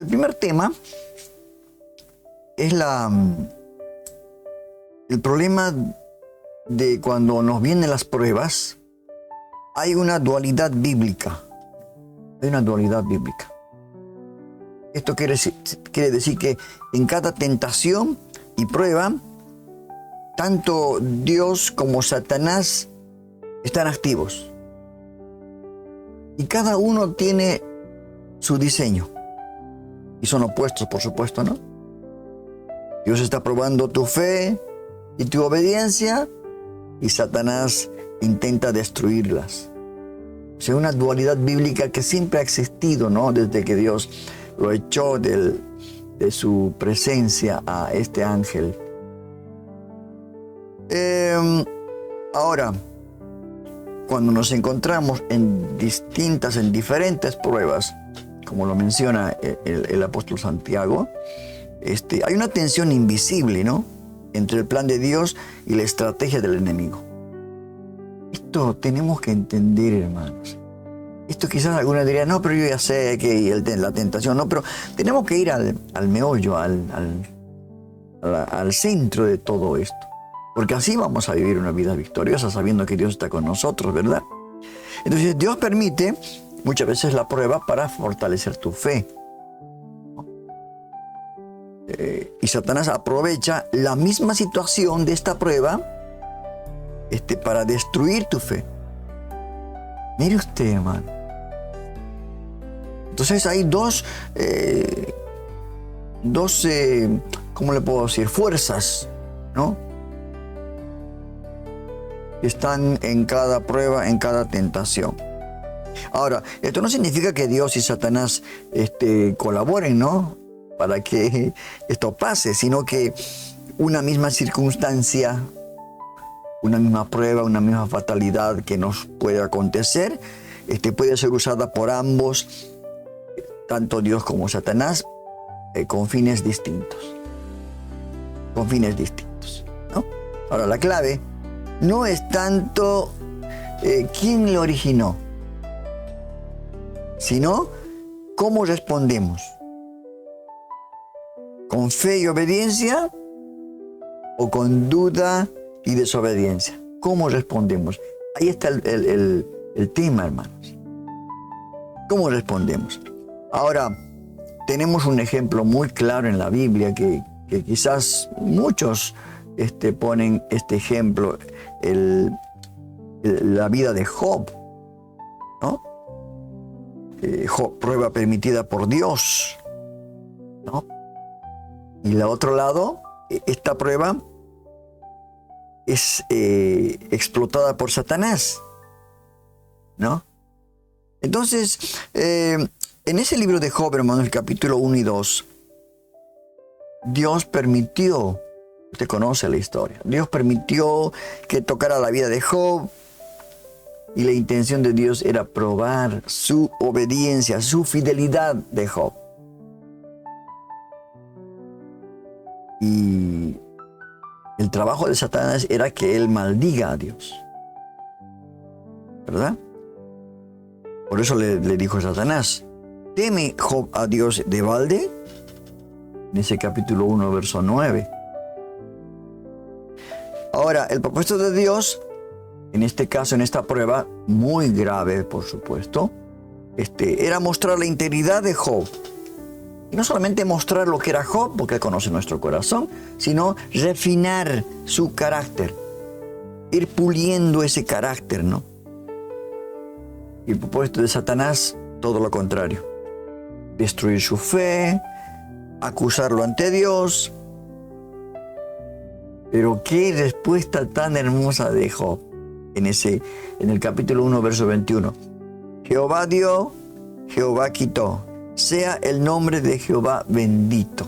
El primer tema es el problema de cuando nos vienen las pruebas. Hay una dualidad bíblica. Hay una dualidad bíblica. Esto quiere decir que en cada tentación y prueba, tanto Dios como Satanás están activos. Y cada uno tiene su diseño. Y son opuestos, por supuesto, ¿no? Dios está probando tu fe y tu obediencia, y Satanás intenta destruirlas. O sea, una dualidad bíblica que siempre ha existido, ¿no? Desde que Dios lo echó de su presencia a este ángel. Ahora, cuando nos encontramos en diferentes pruebas, como lo menciona el apóstol Santiago, hay una tensión invisible, ¿no?, entre el plan de Dios y la estrategia del enemigo. Esto tenemos que entender, hermanos. Esto quizás algunos dirían, no, pero yo ya sé que la tentación, no, pero tenemos que ir al meollo, al centro de todo esto. Porque así vamos a vivir una vida victoriosa, sabiendo que Dios está con nosotros, ¿verdad? Entonces Dios permite muchas veces la prueba para fortalecer tu fe. Y Satanás aprovecha la misma situación de esta prueba para destruir tu fe. Mire usted, hermano. Entonces hay dos, ¿cómo le puedo decir? Fuerzas, ¿no?, que están en cada prueba, en cada tentación. Ahora, esto no significa que Dios y Satanás colaboren, ¿no?, para que esto pase, sino que una misma circunstancia, una misma prueba, una misma fatalidad que nos puede acontecer, puede ser usada por ambos, tanto Dios como Satanás, con fines distintos. Con fines distintos, ¿no? Ahora, la clave no es tanto quién lo originó, sino cómo respondemos. ¿Con fe y obediencia o con duda y desobediencia? ¿Cómo respondemos? Ahí está el tema, hermanos. ¿Cómo respondemos? Ahora, tenemos un ejemplo muy claro en la Biblia que quizás muchos ponen este ejemplo, la vida de Job, ¿no? Job, prueba permitida por Dios, ¿no? Y al otro lado, esta prueba es explotada por Satanás, ¿no? Entonces, en ese libro de Job, hermanos, el capítulo 1 y 2, Dios permitió, usted conoce la historia, Dios permitió que tocara la vida de Job, y la intención de Dios era probar su obediencia, su fidelidad de Job. Y el trabajo de Satanás era que él maldiga a Dios, ¿verdad? Por eso le dijo a Satanás, ¿teme Job a Dios de balde? En ese capítulo 1, verso 9. Ahora, el propósito de Dios, en este caso, en esta prueba, muy grave, por supuesto, era mostrar la integridad de Job. Y no solamente mostrar lo que era Job, porque él conoce nuestro corazón, sino refinar su carácter, ir puliendo ese carácter, ¿no? Y el propósito de Satanás, todo lo contrario. Destruir su fe, acusarlo ante Dios. Pero qué respuesta tan hermosa de Job en el capítulo 1, verso 21. Jehová dio, Jehová quitó. Sea el nombre de Jehová bendito.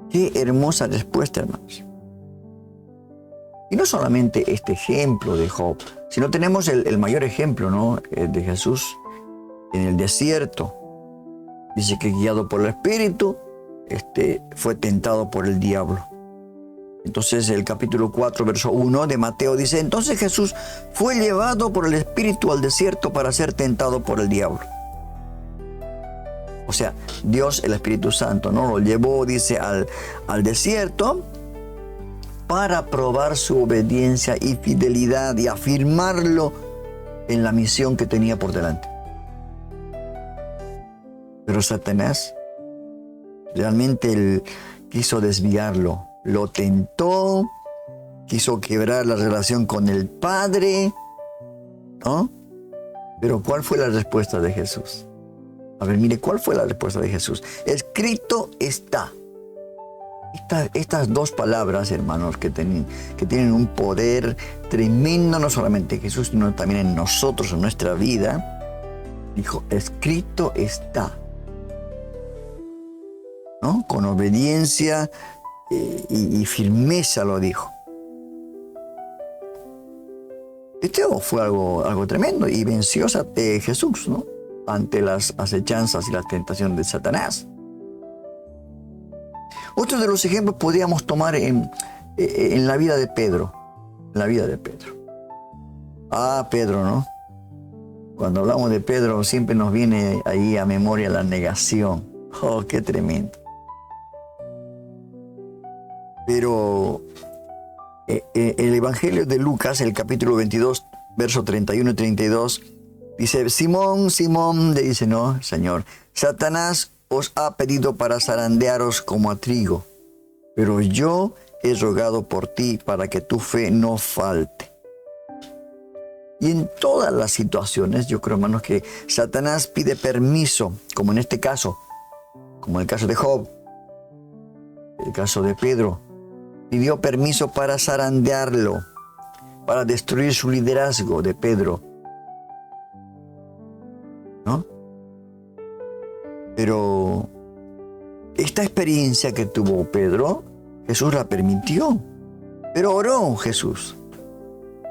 Qué hermosa respuesta, hermanos. Y no solamente este ejemplo de Job, sino tenemos el mayor ejemplo, ¿no?, de Jesús en el desierto. Dice que guiado por el Espíritu, fue tentado por el diablo. Entonces el capítulo 4, verso 1 de Mateo dice, entonces Jesús fue llevado por el Espíritu al desierto para ser tentado por el diablo. O O sea, Dios, el Espíritu Santo, ¿no? Lo llevó, dice, al desierto para probar su obediencia y fidelidad y afirmarlo en la misión que tenía por delante. Pero Satanás realmente él quiso desviarlo, lo tentó, quiso quebrar la relación con el Padre, ¿no? Pero ¿cuál fue la respuesta de Jesús? A ver, mire, ¿cuál fue la respuesta de Jesús? Escrito está. Estas dos palabras, hermanos, que tienen un poder tremendo, no solamente en Jesús, sino también en nosotros, en nuestra vida. Dijo, escrito está. ¿No? Con obediencia y firmeza lo dijo. Esto fue algo tremendo y venció a Jesús, ¿no? Ante las acechanzas y las tentaciones de Satanás. Otro de los ejemplos podríamos tomar en la vida de Pedro. En la vida de Pedro. Pedro, ¿no? Cuando hablamos de Pedro siempre nos viene ahí a memoria la negación. Oh, qué tremendo. Pero el Evangelio de Lucas, el capítulo 22, versos 31 y 32, dice, Simón, Simón, le dice, no, Señor, Satanás os ha pedido para zarandearos como a trigo, pero yo he rogado por ti para que tu fe no falte. Y en todas las situaciones, yo creo, hermanos, que Satanás pide permiso, como en este caso, como el caso de Job, el caso de Pedro, pidió permiso para zarandearlo, para destruir su liderazgo de Pedro, ¿no? Pero esta experiencia que tuvo Pedro, Jesús la permitió. Pero oró Jesús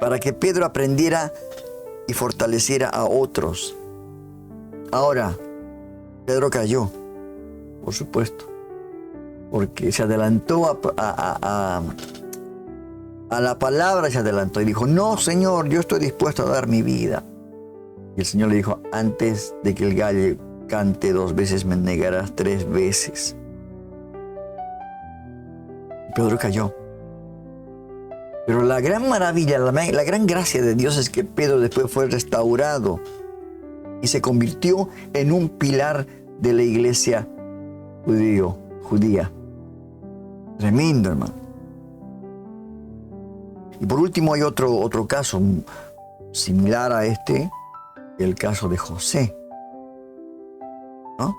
para que Pedro aprendiera y fortaleciera a otros. Ahora, Pedro cayó, por supuesto, porque se adelantó a la palabra, se adelantó y dijo, no, Señor, yo estoy dispuesto a dar mi vida. Y el Señor le dijo, antes de que el gallo cante 2 veces, me negarás 3 veces. Pedro cayó. Pero la gran maravilla, la gran gracia de Dios es que Pedro después fue restaurado y se convirtió en un pilar de la iglesia judía. Tremendo, hermano. Y por último hay otro caso similar a este, el caso de José, ¿no?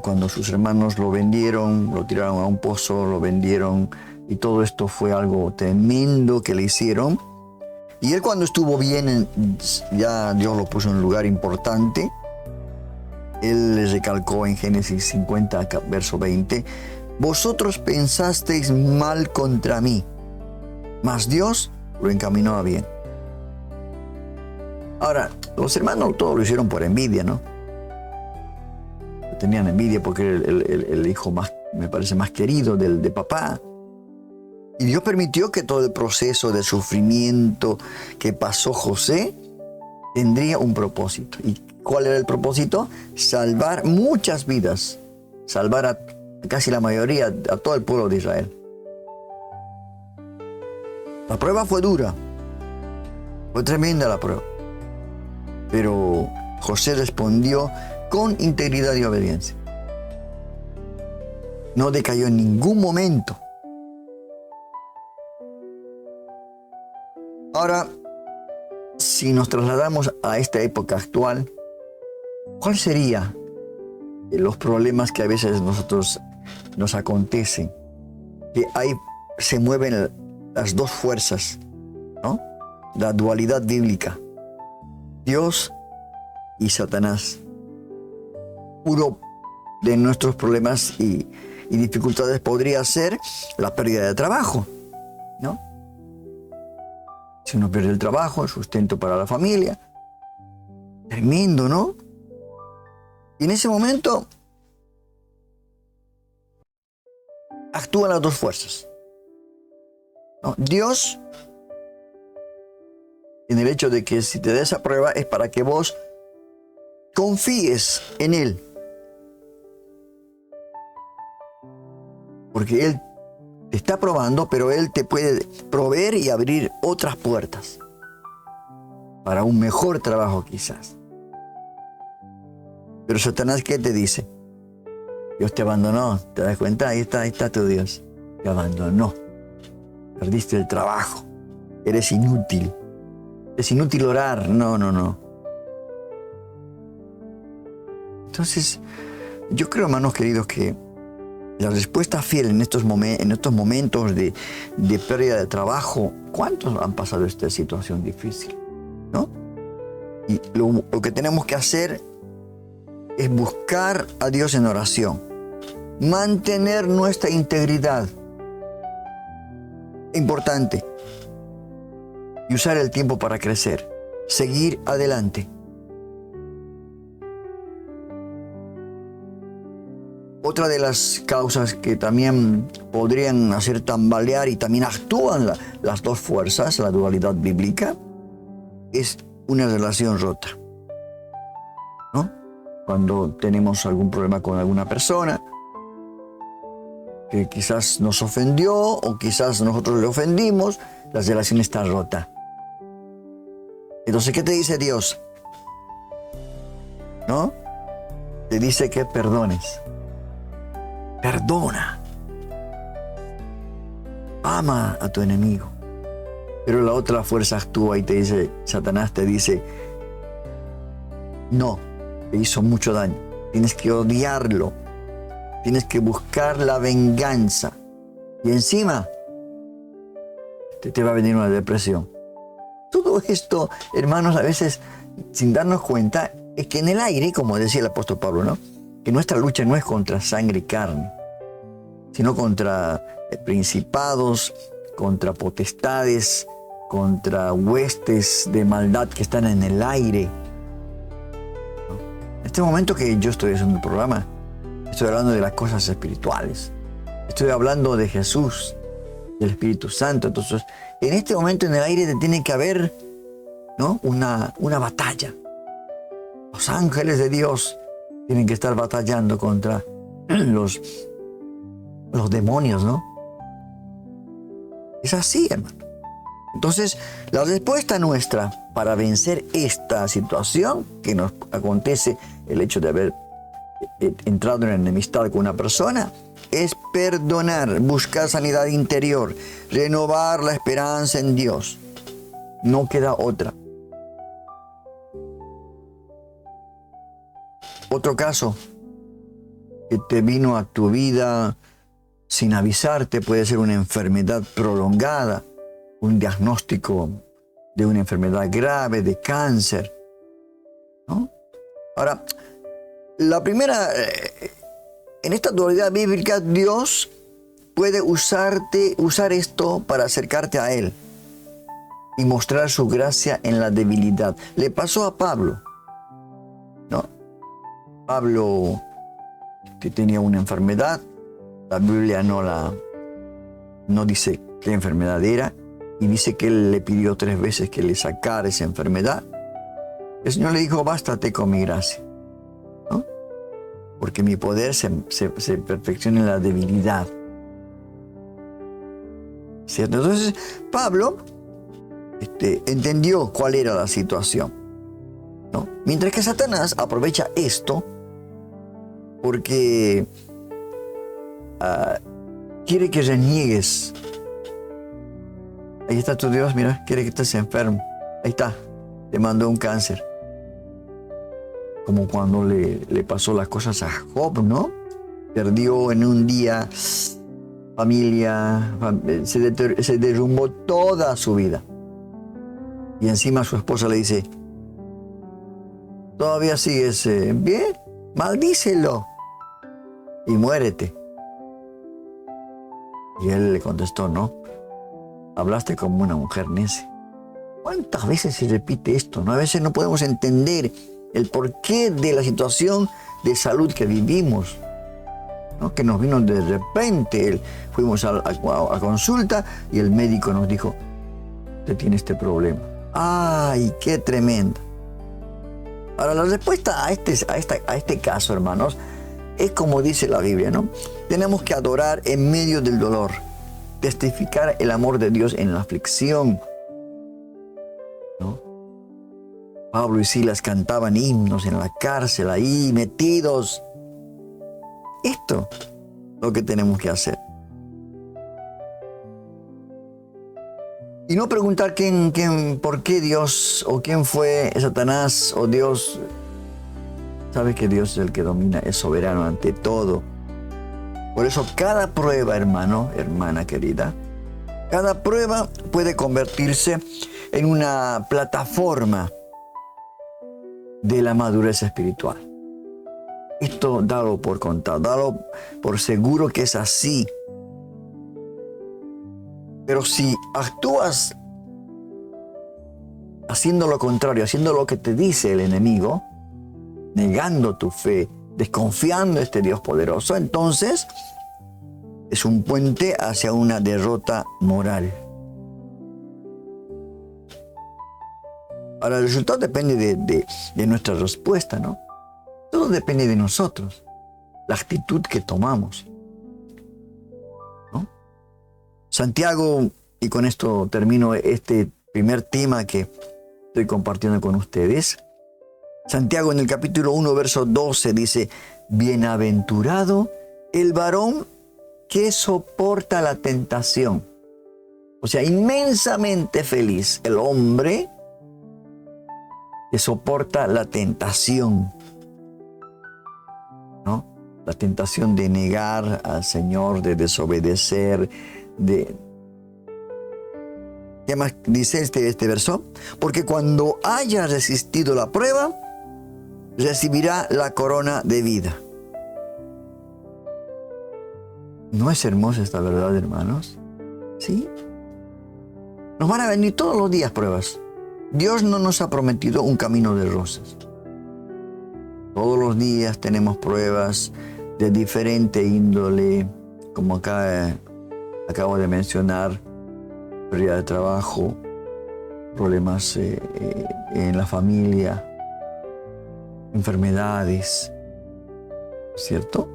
Cuando sus hermanos lo vendieron, lo tiraron a un pozo, lo vendieron, y todo esto fue algo tremendo que le hicieron. Y él, cuando estuvo bien, ya Dios lo puso en un lugar importante. Él les recalcó en Génesis 50, verso 20, vosotros pensasteis mal contra mí, mas Dios lo encaminó a bien. Ahora, los hermanos todos lo hicieron por envidia, ¿no? Tenían envidia porque era el hijo más, me parece, más querido de papá. Y Dios permitió que todo el proceso de sufrimiento que pasó José tendría un propósito. ¿Y cuál era el propósito? Salvar muchas vidas. Salvar a casi la mayoría, a todo el pueblo de Israel. La prueba fue dura. Fue tremenda la prueba. Pero José respondió con integridad y obediencia. No decayó en ningún momento. Ahora, si nos trasladamos a esta época actual, ¿cuál sería los problemas que a veces nos acontecen? Que se mueven las dos fuerzas, ¿no? La dualidad bíblica, Dios y Satanás. Uno de nuestros problemas y dificultades podría ser la pérdida de trabajo, ¿no? Si uno pierde el trabajo, el sustento para la familia. Tremendo, ¿no? Y en ese momento actúan las dos fuerzas, ¿no? Dios, en el hecho de que si te da esa prueba es para que vos confíes en Él. Porque Él te está probando, pero Él te puede proveer y abrir otras puertas para un mejor trabajo quizás. Pero Satanás, ¿qué te dice? Dios te abandonó, ¿te das cuenta? Ahí está tu Dios. Te abandonó. Perdiste el trabajo. Eres inútil. Es inútil orar. No. Entonces, yo creo, hermanos queridos, que la respuesta fiel en estos momentos de pérdida de trabajo, ¿cuántos han pasado esta situación difícil? ¿No? Y lo que tenemos que hacer es buscar a Dios en oración, mantener nuestra integridad, importante, y usar el tiempo para crecer, seguir adelante. Otra de las causas que también podrían hacer tambalear y también actúan las dos fuerzas, la dualidad bíblica, es una relación rota, ¿no? Cuando tenemos algún problema con alguna persona que quizás nos ofendió o quizás nosotros le ofendimos, la relación está rota. Entonces, ¿qué te dice Dios? ¿No? Te dice que perdones. Perdona. Ama a tu enemigo. Pero la otra fuerza actúa y te dice, Satanás te dice, no, te hizo mucho daño. Tienes que odiarlo. Tienes que buscar la venganza. Y encima te va a venir una depresión. Todo esto, hermanos, a veces, sin darnos cuenta, es que en el aire, como decía el apóstol Pablo, ¿no?, que nuestra lucha no es contra sangre y carne, sino contra principados, contra potestades, contra huestes de maldad que están en el aire. En este momento que yo estoy haciendo el programa, estoy hablando de las cosas espirituales. Estoy hablando de Jesús, del Espíritu Santo. Entonces, en este momento en el aire tiene que haber, ¿no?, una batalla. Los ángeles de Dios tienen que estar batallando contra los demonios, ¿no? Es así, hermano. Entonces, la respuesta nuestra para vencer esta situación que nos acontece, el hecho de haber entrado en enemistad con una persona, es perdonar, buscar sanidad interior, renovar la esperanza en Dios. No queda otra. Otro caso que te vino a tu vida sin avisarte puede ser una enfermedad prolongada, un diagnóstico de una enfermedad grave, de cáncer, ¿no? Ahora, la primera, en esta dualidad bíblica, Dios puede usar esto para acercarte a Él y mostrar su gracia en la debilidad. Le pasó a Pablo, ¿no? Pablo, que tenía una enfermedad, la Biblia no dice qué enfermedad era, y dice que él le pidió 3 veces que le sacara esa enfermedad. El Señor le dijo, bástate con mi gracia, ¿no? Porque mi poder se perfecciona en la debilidad. ¿Cierto? Entonces, Pablo entendió cuál era la situación, ¿no? Mientras que Satanás aprovecha esto porque quiere que reniegues. Ahí está tu Dios, mira, quiere que estés enfermo. Ahí está, te mandó un cáncer. Como cuando le pasó las cosas a Job, ¿no? Perdió en un día familia, se derrumbó toda su vida. Y encima su esposa le dice, ¿todavía sigues bien? Maldícelo y muérete. Y él le contestó, no, hablaste como una mujer necia. ¿Cuántas veces se repite esto, no? A veces no podemos entender el porqué de la situación de salud que vivimos, ¿no? Que nos vino de repente. Fuimos a consulta y el médico nos dijo, usted tiene este problema. ¡Ay, qué tremendo! Ahora, la respuesta a este caso, hermanos, es como dice la Biblia, ¿no? Tenemos que adorar en medio del dolor, testificar el amor de Dios en la aflicción, ¿no? Pablo y Silas cantaban himnos en la cárcel, ahí metidos. Esto es lo que tenemos que hacer. Y no preguntar por qué Dios, o quién fue Satanás, o Dios. Sabe que Dios es el que domina, es soberano ante todo. Por eso cada prueba, hermano, hermana querida, cada prueba puede convertirse en una plataforma de la madurez espiritual. Esto dalo por contado, dalo por seguro que es así. Pero si actúas haciendo lo contrario, haciendo lo que te dice el enemigo, negando tu fe, desconfiando de este Dios poderoso, entonces es un puente hacia una derrota moral. Ahora, el resultado depende de nuestra respuesta, ¿no? Todo depende de nosotros, la actitud que tomamos, ¿no? Santiago, y con esto termino este primer tema que estoy compartiendo con ustedes. Santiago en el capítulo 1, verso 12 dice: bienaventurado el varón que soporta la tentación. O sea, inmensamente feliz el hombre que soporta la tentación, ¿no? La tentación de negar al Señor, de desobedecer, ¿Qué más dice este verso? Porque cuando haya resistido la prueba, recibirá la corona de vida. ¿No es hermosa esta verdad, hermanos? ¿Sí? Nos van a venir todos los días pruebas. Dios no nos ha prometido un camino de rosas. Todos los días tenemos pruebas de diferente índole, como acá acabo de mencionar: pérdida de trabajo, problemas en la familia, enfermedades, ¿cierto?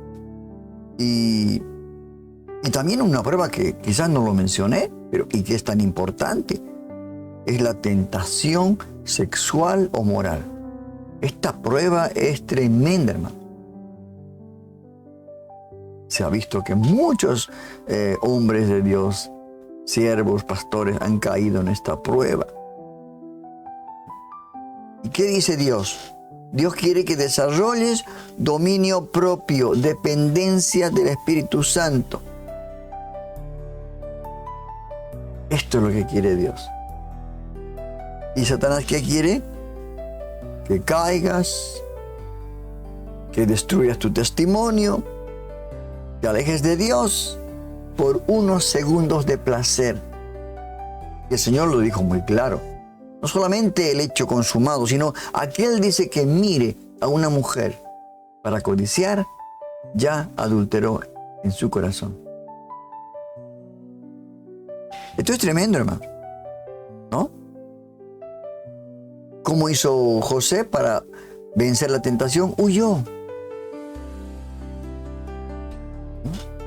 Y también una prueba que quizás no lo mencioné, pero y que es tan importante, es la tentación sexual o moral. Esta prueba es tremenda, hermano. Se ha visto que muchos hombres de Dios, siervos, pastores, han caído en esta prueba. ¿Y qué dice Dios? Dios quiere que desarrolles dominio propio, dependencia del Espíritu Santo. Esto es lo que quiere Dios. ¿Y Satanás qué quiere? Que caigas, que destruyas tu testimonio, que alejes de Dios por unos segundos de placer. Y el Señor lo dijo muy claro. No solamente el hecho consumado, sino aquel dice que mire a una mujer para codiciar, ya adulteró en su corazón. Esto es tremendo, hermano, ¿no? ¿Cómo hizo José para vencer la tentación? Huyó.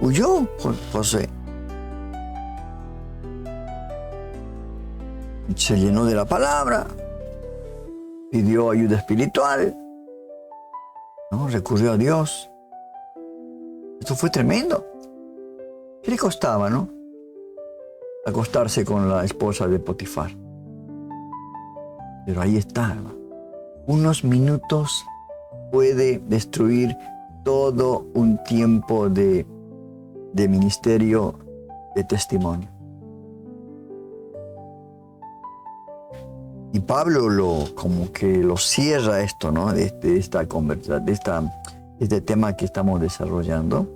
Huyó José. Se llenó de la palabra, pidió ayuda espiritual, ¿no? Recurrió a Dios. Esto fue tremendo. ¿Qué le costaba, no? Acostarse con la esposa de Potifar. Pero ahí está, hermano. Unos minutos puede destruir todo un tiempo de ministerio, de testimonio. Y Pablo como que lo cierra esto, ¿no? Esta conversación, este tema que estamos desarrollando.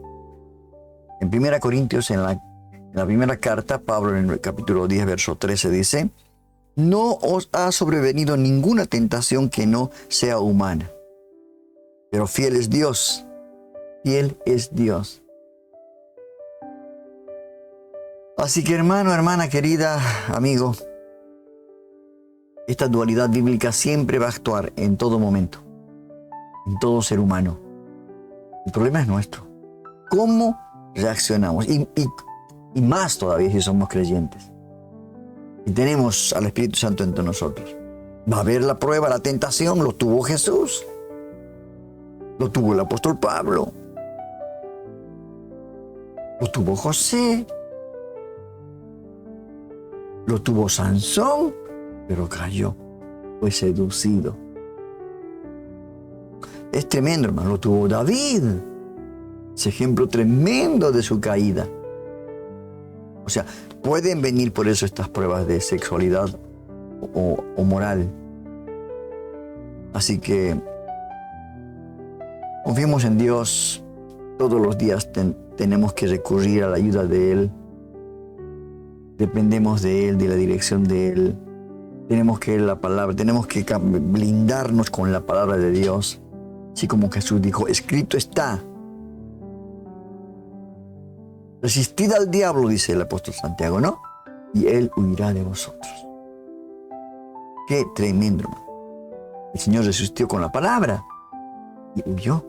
En 1 Corintios, en la primera carta, Pablo en el capítulo 10, verso 13 dice: no os ha sobrevenido ninguna tentación que no sea humana, pero fiel es Dios, fiel es Dios. Así que, hermano, hermana querida, amigo, esta dualidad bíblica siempre va a actuar en todo momento. en todo ser humano. El problema es nuestro. ¿Cómo reaccionamos? Y más todavía si somos creyentes. Y tenemos al Espíritu Santo entre nosotros. Va a haber la prueba, la tentación. Lo tuvo Jesús. Lo tuvo el apóstol Pablo. Lo tuvo José. Lo tuvo Sansón. Pero cayó. Fue seducido. Es tremendo, hermano. Lo tuvo David. Ese ejemplo tremendo de su caída. O sea, pueden venir por eso estas pruebas de sexualidad o moral. Así que confiemos en Dios. Todos los días tenemos que recurrir a la ayuda de Él. Dependemos de Él, de la dirección de Él. Tenemos que leer la palabra, tenemos que blindarnos con la palabra de Dios. Así como Jesús dijo, escrito está. Resistid al diablo, dice el apóstol Santiago, ¿no? Y él huirá de vosotros. Qué tremendo, hermano. El Señor resistió con la palabra y huyó.